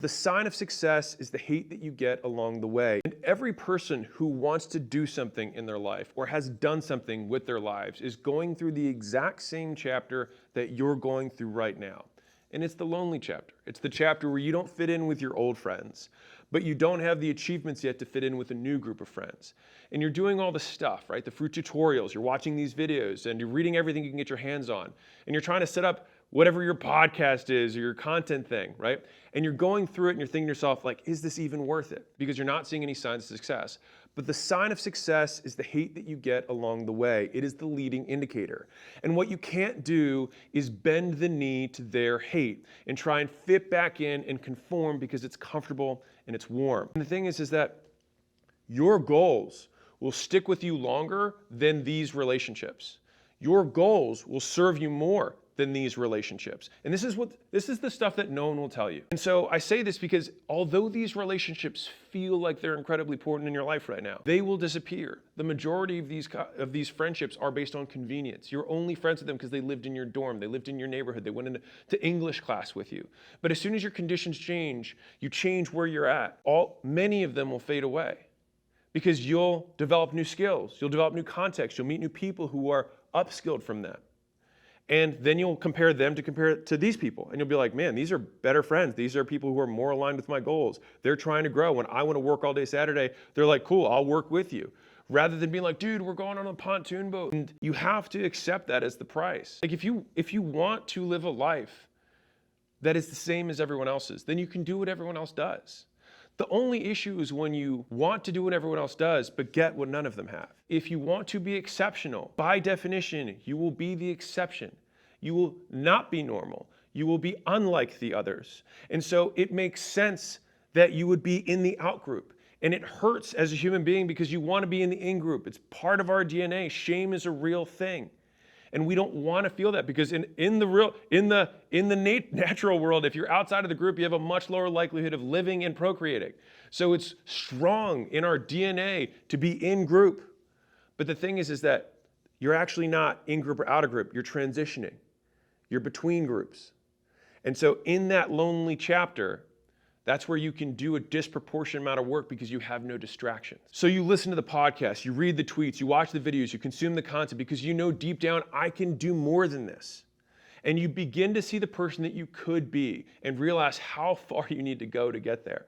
The sign of success is the hate that you get along the way. And every person who wants to do something in their life or has done something with their lives is going through the exact same chapter that you're going through right now. And it's the lonely chapter. It's the chapter where you don't fit in with your old friends, but you don't have the achievements yet to fit in with a new group of friends. And you're doing all the stuff, right? The fruit tutorials, you're watching these videos, and you're reading everything you can get your hands on. And you're trying to set up whatever your podcast is or your content thing, right? And you're going through it and you're thinking to yourself, like, is this even worth it? Because you're not seeing any signs of success. But the sign of success is the hate that you get along the way. It is the leading indicator. And what you can't do is bend the knee to their hate and try and fit back in and conform because it's comfortable and it's warm. And the thing is that your goals will stick with you longer than these relationships. Your goals will serve you more than these relationships. And this is the stuff that no one will tell you. And so I say this because although these relationships feel like they're incredibly important in your life right now, they will disappear. The majority of these friendships are based on convenience. You're only friends with them because they lived in your dorm, they lived in your neighborhood, they went into English class with you. But as soon as your conditions change, you change where you're at. Many of them will fade away because you'll develop new skills, you'll develop new context, you'll meet new people who are upskilled from them. And then you'll compare them to these people. And you'll be like, man, these are better friends. These are people who are more aligned with my goals. They're trying to grow. When I want to work all day Saturday, they're like, cool, I'll work with you. Rather than being like, dude, we're going on a pontoon boat. And you have to accept that as the price. Like if you want to live a life that is the same as everyone else's, then you can do what everyone else does. The only issue is when you want to do what everyone else does, but get what none of them have. If you want to be exceptional, by definition, you will be the exception. You will not be normal. You will be unlike the others. And so it makes sense that you would be in the out group. And it hurts as a human being because you want to be in the in group. It's part of our DNA. Shame is a real thing. And we don't want to feel that because in the natural world, if you're outside of the group, you have a much lower likelihood of living and procreating. So it's strong in our DNA to be in group. But the thing is that you're actually not in group or out of group. You're transitioning. You're between groups. And so in that lonely chapter, that's where you can do a disproportionate amount of work because you have no distractions. So you listen to the podcast, you read the tweets, you watch the videos, you consume the content because you know deep down, I can do more than this. And you begin to see the person that you could be and realize how far you need to go to get there.